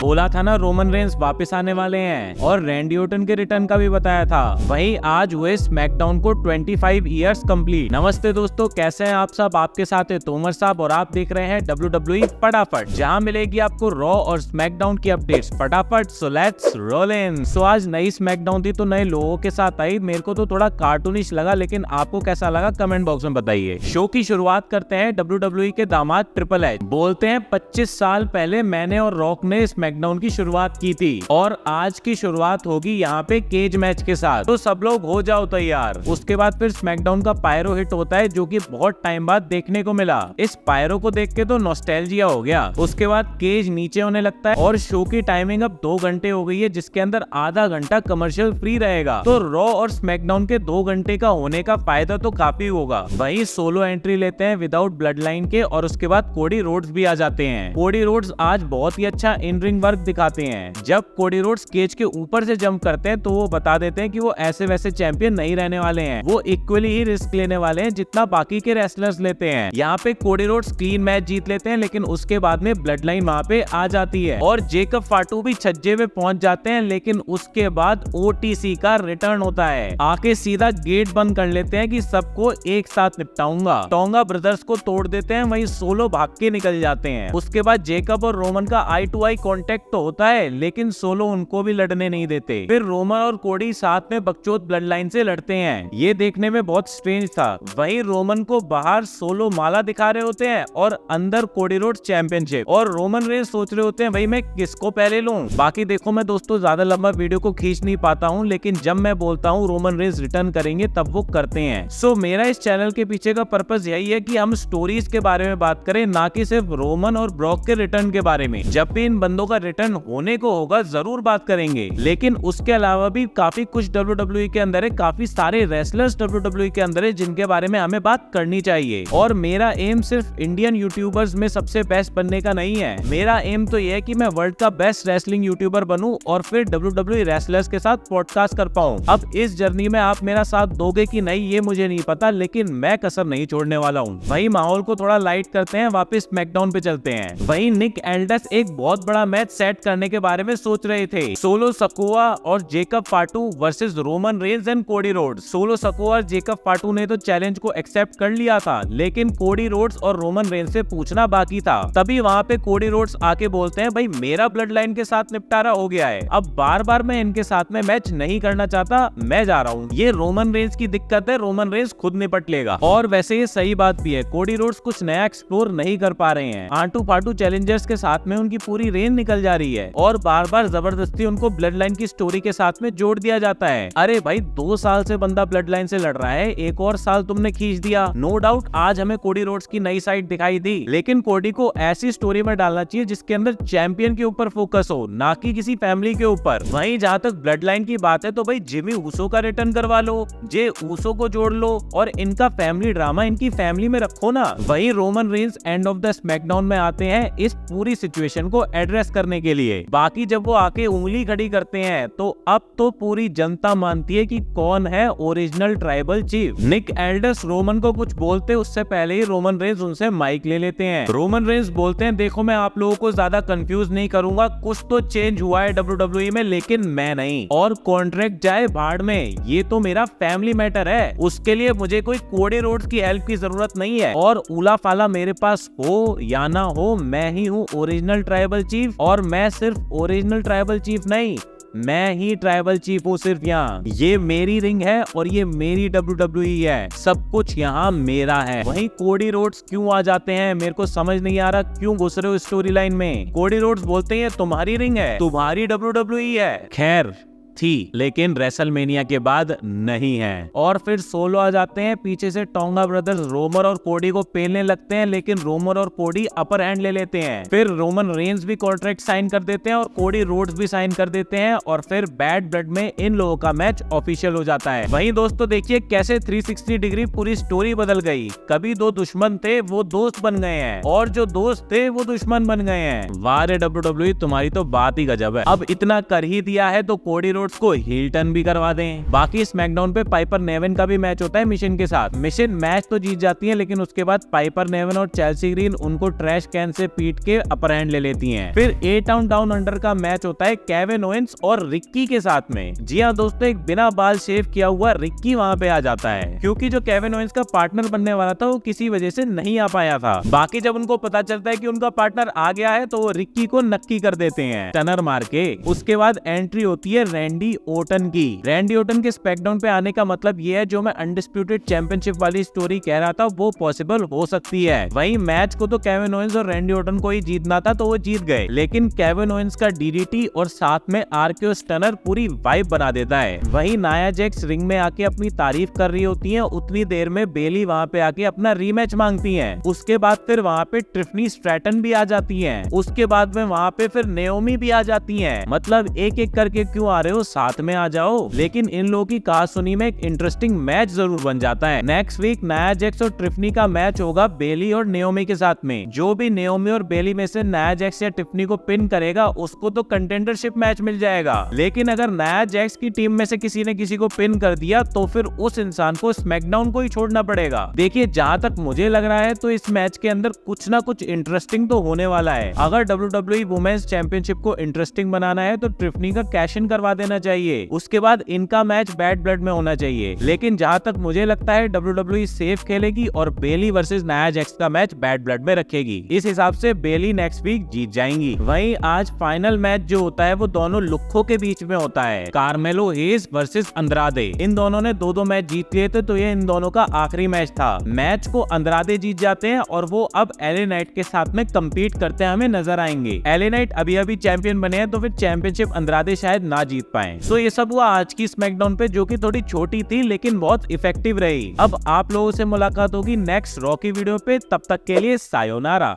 बोला था ना रोमन रेंस वापस आने वाले हैं और रैंडी ऑर्टन के रिटर्न का भी बताया था। वहीं आज हुए स्मैकडाउन को 25 इयर्स कंप्लीट। नमस्ते दोस्तों, कैसे हैं आप सब? आपके साथ है तोमर साहब और आप देख रहे हैं WWE फटाफट, जहां मिलेगी आपको रॉ और स्मैकडाउन की अपडेट्स फटाफट। So let's role in. सो आज नई स्मैकडाउन थी तो नए लोगों के साथ आई। मेरे को तो थोड़ा कार्टूनिश लगा, लेकिन आपको कैसा लगा कमेंट बॉक्स में बताइए। शो की शुरुआत करते हैं WWE के दामाद ट्रिपल एच। बोलते हैं 25 साल पहले मैंने और रॉक ने स्मैकडाउन की शुरुआत की थी और आज की शुरुआत होगी यहाँ पे केज मैच के साथ। तो सब लोग हो जाओ तैयार। उसके बाद फिर स्मैकडाउन का पायरो हिट होता है, जो कि बहुत टाइम बाद देखने को मिला। इस पायरो को देख के तो नॉस्टैल्जिया हो गया। उसके बाद केज नीचे होने लगता है और शो की टाइमिंग अब 2 घंटे हो गई है, जिसके अंदर आधा घंटा कमर्शियल फ्री रहेगा। तो रॉ और स्मैकडाउन के 2 घंटे का होने का फायदा तो काफी होगा। वही सोलो एंट्री लेते हैं विदाउट ब्लड लाइन के और उसके बाद कोडी रोड्स भी आ जाते हैं। कोडी रोड्स आज बहुत ही अच्छा इन रिंग वर्क दिखाते हैं। जब कोडी रोड्स केज के ऊपर से जंप करते हैं तो वो बता देते हैं कि वो ऐसे वैसे चैंपियन नहीं रहने वाले हैं, वो इक्वली ही रिस्क लेने वाले हैं जितना बाकी के रेसलर्स लेते हैं। यहाँ पे कोडी रोड्स क्लीन मैच जीत लेते हैं, लेकिन उसके बाद में ब्लड लाइन वहाँ पे आ जाती है और जेकब फाटू भी छज्जे पे पहुंच जाते हैं। लेकिन उसके बाद ओटीसी का रिटर्न होता है। आके सीधा गेट बंद कर लेते हैं कि सबको एक साथ निपटाऊंगा। टोंगा ब्रदर्स को तोड़ देते हैं, वहीं सोलो भाग के निकल जाते हैं। उसके बाद जेकब और रोमन का आई टू आई कॉन्टेक्ट तो होता है, लेकिन सोलो उनको भी लड़ने नहीं देते। फिर रोमन और कोडी साथ में बकचोद ब्लड लाइन से लड़ते हैं। ये देखने में बहुत स्ट्रेंज था। वहीं रोमन को बाहर सोलो माला दिखा रहे होते हैं और अंदर कोडी रोड्स चैंपियनशिप, और रोमन रेंस सोच रहे होते हैं भाई मैं किसको पहले लूं। बाकी देखो, मैं दोस्तों ज्यादा लंबा वीडियो को खींच नहीं पाता हूं, लेकिन जब मैं बोलता हूं रोमन रेंस रिटर्न करेंगे तब वो करते हैं। सो मेरा इस चैनल के पीछे का पर्पस यही है कि हम स्टोरीज के बारे में बात करें, ना कि सिर्फ रोमन और ब्रॉक के रिटर्न के बारे में। जब भी इन बंदों का रिटर्न होने को होगा जरूर बात करेंगे, लेकिन उसके अलावा भी काफी कुछ WWE के अंदर है, काफी सारे रेसलर्स WWE के अंदर है जिनके बारे में हमें बात करनी चाहिए। और मेरा एम सिर्फ इंडियन यूट्यूबर्स में सबसे बेस्ट बनने का नहीं है। मेरा एम तो यह है कि मैं वर्ल्ड का बेस्ट रेसलिंग यूट्यूबर बनूं और फिर WWE रेसलर्स के साथ पॉडकास्ट कर पाऊं। अब इस जर्नी में आप मेरा साथ दोगे कि नहीं ये मुझे नहीं पता, लेकिन मैं कसर नहीं छोड़ने वाला हूं। वही माहौल को थोड़ा लाइट करते हैं, वापस स्मैकडाउन पे चलते हैं। वही निक एल्डस एक बहुत बड़ा मैच सेट करने के बारे में सोच रहे थे। सोलो सकोआ और Jacob Fatu versus Roman Reigns and Cody Rhodes. Solo Sikoa और जेकब फाटू ने तो चैलेंज को एक्सेप्ट कर लिया था, लेकिन कोडी रोड्स और रोमन रेंस से पूछना बाकी था। तभी वहां पे कोडी रोड्स आके बोलते हैं भाई मेरा ब्लड लाइन के साथ निपटारा हो गया है, अब बार बार मैं इनके साथ में मैच नहीं करना चाहता, मैं जा रहा हूँ। ये रोमन रेंस की दिक्कत है, रोमन रेंस खुद निपट लेगा। और वैसे ये सही बात भी है, कोडी रोड्स कुछ नया एक्सप्लोर नहीं कर पा रहे हैं। आंटू फाटू चैलेंजर्स के साथ में उनकी पूरी रेंज निकल जा रही है और बार बार जबरदस्ती उनको ब्लड लाइन की स्टोरी के साथ में जोड़ दिया जाता है। अरे भाई 2 साल से बंदा ब्लड लाइन से लड़ रहा है, एक और साल तुमने खींच दिया। नो डाउट आज हमें कोडी रोड्स की नई साइड दिखाई दी, लेकिन कोडी को ऐसी स्टोरी में डालना चाहिए जिसके अंदर चैंपियन के ऊपर फोकस हो, ना कि किसी फैमिली के ऊपर। वहीं जहाँ तक ब्लड लाइन की बात है तो भाई जिमी ऊसो का रिटर्न करवा लो, जे ऊसो को जोड़ लो और इनका फैमिली ड्रामा इनकी फैमिली में रखो ना। वहीं Roman Reigns end of the SmackDown में आते हैं इस पूरी सिचुएशन को एड्रेस करने के लिए। बाकी जब वो आके उंगली खड़ी करते हैं तो अब तो पूरी जनता मानती है कि कौन है ओरिजिनल ट्राइबल चीफ। निक एल्डस रोमन को कुछ बोलते उससे पहले ही रोमन रेंस उनसे माइक ले लेते हैं। रोमन रेंस बोलते हैं देखो मैं आप लोगों को ज्यादा कंफ्यूज नहीं करूंगा, कुछ तो चेंज हुआ है WWE में, लेकिन मैं नहीं। और कॉन्ट्रैक्ट जाए भाड़ में, ये तो मेरा फैमिली मैटर है, उसके लिए मुझे कोई कोडी रोड्स की हेल्प की जरूरत नहीं है। और उला फाला मेरे पास हो या ना हो, मैं ही हूँ ओरिजिनल ट्राइबल चीफ। और मैं सिर्फ ओरिजिनल ट्राइबल चीफ नहीं, मैं ही ट्राइबल चीफ हूँ सिर्फ यहाँ। ये मेरी रिंग है और ये मेरी WWE है, सब कुछ यहाँ मेरा है। वहीं कोडी रोड्स क्यों आ जाते हैं मेरे को समझ नहीं आ रहा, क्यों घुस रहे हो स्टोरी लाइन में। कोडी रोड्स बोलते हैं तुम्हारी रिंग है, तुम्हारी WWE है। खैर थी, लेकिन रेसलमेनिया के बाद नहीं है। और फिर सोलो आ जाते हैं, पीछे से टोंगा ब्रदर्स रोमन और कोडी को पेलने लगते हैं, लेकिन रोमन और कोडी अपर हैंड ले लेते हैं। फिर रोमन रेंस भी कॉन्ट्रैक्ट साइन कर देते हैं और कोडी रोड्स भी साइन कर देते हैं और फिर बैड ब्लड में इन लोगों का मैच ऑफिशियल हो जाता है। वहीं दोस्तों देखिए कैसे 360 डिग्री पूरी स्टोरी बदल गई। कभी 2 दुश्मन थे वो दोस्त बन गए हैं और जो दोस्त थे वो दुश्मन बन गए हैं। वाह रे WWE, तुम्हारी तो बात ही गजब है। अब इतना कर ही दिया है तो कोडी रोड्स रियोट्स को हील टर्न भी करवा दें। बाकी स्मैकडाउन पे पाइपर नेवन का भी मैच होता है मिशन के साथ। मिशन मैच तो जीत जाती है, लेकिन उसके बाद पाइपर नेवन और चेल्सी ग्रीन उनको ट्रैश कैन से पीट के अपर हैंड ले लेती हैं। फिर ए टाउन डाउन अंडर का मैच होता है केविन ओवेंस और रिक्की के साथ में। जी हाँ दोस्तों, एक बिना बाल शेव किया हुआ रिक्की वहाँ पे आ जाता है, क्योंकि जो केविन ओवेंस का पार्टनर बनने वाला था वो किसी वजह से नहीं आ पाया था। बाकी जब उनको पता चलता है कि उनका पार्टनर आ गया है तो वो रिक्की को नक्की कर देते हैं टनर मार के। उसके बाद एंट्री होती है रैंडी ओटन की। रैंडी ओटन के स्मैकडाउन पे आने का मतलब ये है, जो मैं अनडिस्प्यूटेड चैंपियनशिप वाली स्टोरी कह रहा था वो पॉसिबल हो सकती है। वहीं मैच को तो केविन ओवेंस और रैंडी ओटन को ही जीतना था तो वो जीत गए, लेकिन केविन ओवेंस का डीडीटी और साथ में आरकेओ स्टनर पूरी वाइब बना देता है। वहीं नाया जैक्स रिंग में आके अपनी तारीफ कर रही होती है, उतनी देर में बेली वहाँ पे आके अपना रीमैच मांगती है। उसके बाद फिर वहाँ पे ट्रिफनी स्ट्रैटन भी आ जाती है। उसके बाद में वहाँ पे फिर नेओमी भी आ जाती है। मतलब एक एक करके क्यों आ रहे हो, साथ में आ जाओ। लेकिन इन लोगों की कहा सुनी में एक इंटरेस्टिंग मैच जरूर बन जाता है। नेक्स्ट वीक नाया जैक्स और ट्रिफनी का मैच होगा बेली और नेओमी के साथ में। जो भी नेओमी और बेली में से नाया जैक्स या ट्रिफनी को पिन करेगा उसको तो कंटेंडरशिप मैच मिल जाएगा। लेकिन अगर नाया जैक्स की टीम में से किसी ने किसी को पिन कर दिया तो फिर उस इंसान को स्मैकडाउन को ही छोड़ना पड़ेगा। देखिए, जहां तक मुझे लग रहा है तो इस मैच के अंदर कुछ ना कुछ इंटरेस्टिंग तो होने वाला है। अगर WWE वुमेन्स चैंपियनशिप को इंटरेस्टिंग बनाना है तो ट्रिफनी का कैश इन करवा देना चाहिए। उसके बाद इनका मैच बैड ब्लड में होना चाहिए। लेकिन जहां तक मुझे लगता है WWE सेफ खेलेगी और बेली वर्सेस नाया जैक्स का मैच बैड ब्लड में रखेगी। इस हिसाब से बेली नेक्स्ट वीक जीत जाएंगी। वहीं आज फाइनल मैच जो होता है वो दोनों लुक्खों के बीच में होता है, कार्मेलो हेज वर्सेस अंद्रादे। इन दोनों ने दो मैच जीत लिए थे तो ये इन दोनों का आखिरी मैच था। मैच को अंद्रादे जीत जाते हैं और वो अब एले नाइट के साथ में कम्पीट करते हैं हमें नजर आएंगे। एले नाइट अभी चैंपियन बने हैं तो फिर चैंपियनशिप अंद्रादे शायद ना जीत पाए। सो ये सब हुआ आज की स्मैकडाउन पे, जो कि थोड़ी छोटी थी लेकिन बहुत इफेक्टिव रही। अब आप लोगों से मुलाकात होगी नेक्स्ट रॉ की वीडियो पे, तब तक के लिए सायोनारा।